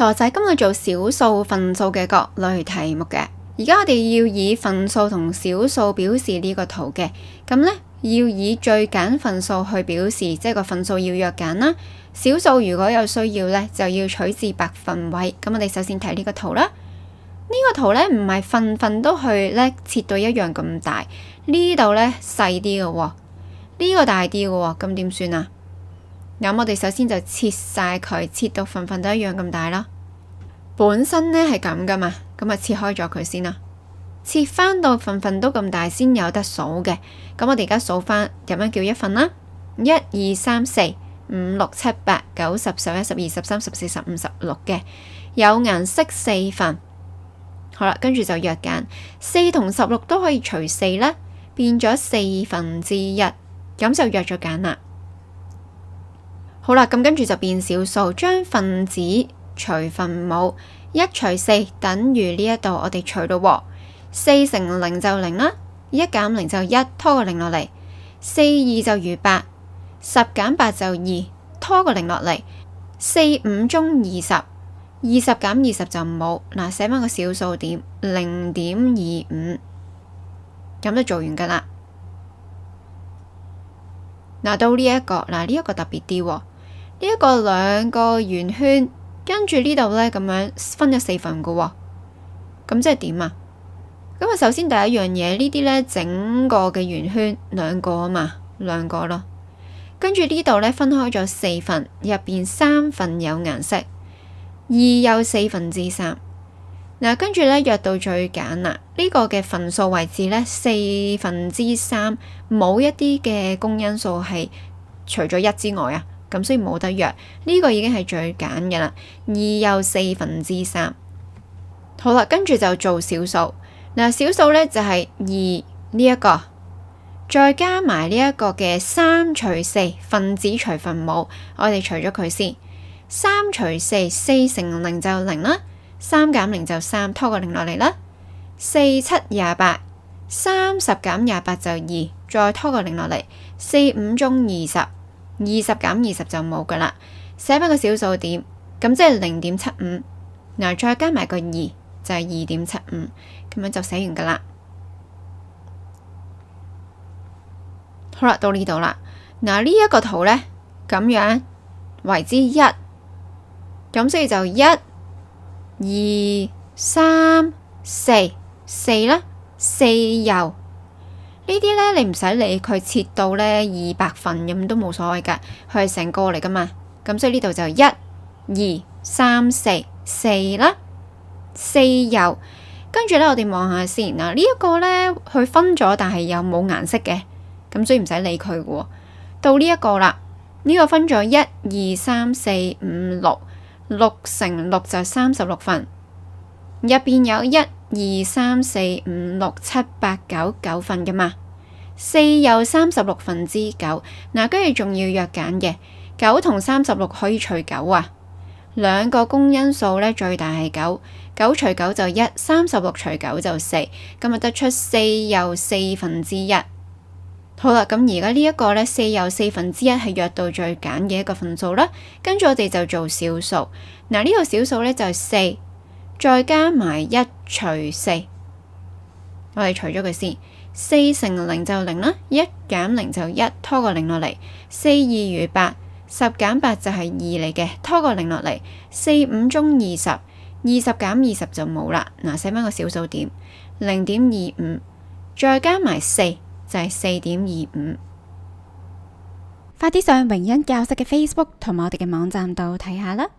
同學仔今日做小數分數嘅各類題目嘅，而家我哋要以分數同小數表示呢個圖嘅，咁呢，要以最簡分數去表示，即係個分數要約簡啦。小數如果有需要呢，就要取自百分位。咁我哋首先睇呢個圖啦。呢個圖呢，唔係份份都去呢切到一樣咁大，呢度呢細啲嘅喎，呢個大啲嘅喎，咁點算啊？咁我哋首先就切晒佢，切到份份都一樣咁大啦。本身呢係咁噶嘛，咁啊切開咗佢先啦，切翻到份份都咁大先有得數嘅。咁我哋而家數翻，咁樣叫一份啦，1、2、3、4、5、6、7、8、9、10、11、12、13、14、15、16嘅，有顏色4份。好啦，跟住就約簡，4同16都可以除4啦，變咗1/4，咁就約咗簡啦。好啦，咁跟住就變小數，將分子除分母，1除4等於呢一度我哋除到4乘0就0啦，1減0就1，拖個0落嚟，4、2就餘8，10減8就2，拖個0落嚟，4、5中20，20減20就冇。嗱，寫翻個小數點0.25，咁就做完噶啦。嗱，到呢一個，呢一個特別啲喎，呢一個兩個圓圈，跟住呢度呢，咁樣分咗4份噶喎，咁即係點啊？咁啊，首先第一樣嘢，呢啲呢整個嘅圓圈兩個啊嘛，兩個咯，跟住呢度呢，分開咗4份，入邊3份有顏色，2有3/4。嗱，跟住呢，約到最簡啦，呢個嘅分數位置呢，3/4，冇一啲嘅公因數係除咗1之外啊，咁所以冇得約，呢個已經係最簡嘅啦。2有3/4。好啦，跟住就做小數。嗱，小數呢就係2呢一個，再加埋呢一個嘅3除4，分子除分母，我哋除咗佢先。3除4，4乘0就0啦，3減0就3，拖個0落嚟啦。4、7、28，30減28就2，再拖個0落嚟。4、5中20，20減20就冇噶啦。寫翻個小數點，咁即係0.75。嗱，再加埋個2，就係2.75，咁樣就寫完噶啦。好啦，到呢度啦。嗱，呢一個圖呢，咁樣為之1，咁所以就1、2、3、4，啦，4又呢啲呢，你唔使理佢切到呢200份咁都冇所謂噶，佢係成個嚟噶嘛。咁所以呢度就1、2、3、4， 4啦，4又跟住呢，我哋望下先。嗱，呢一個呢，佢分咗，但係又冇顏色嘅，咁所以唔使理佢嘅。到呢一個啦，呢個分咗1、2、3、4、5、6，6乘6就36份，入邊有1、2、3、4、5、6、7、8、9， 9份噶嘛。4有36/9，嗱，跟住仲要約簡嘅，9同36可以除9啊。兩個公因數呢，最大係9，9除9就1，36除9就4，咁啊得出4又1/4。好啦，咁而家呢一個呢，4又1/4係約到最簡嘅一個分數啦。跟住我哋就做小數。嗱，呢個小數呢，就係4，再加埋1除4，我哋除咗佢先。4乘0就0啦，1減0就1，拖個0落嚟。4、2餘8，10減8就係2嚟嘅，拖個0落嚟。4、5中20，20減20就冇啦。嗱，寫翻個小數點0.25，再加埋4就係4.25。快啲上榮恩教室嘅 Facebook 同埋我哋嘅網站度睇下啦。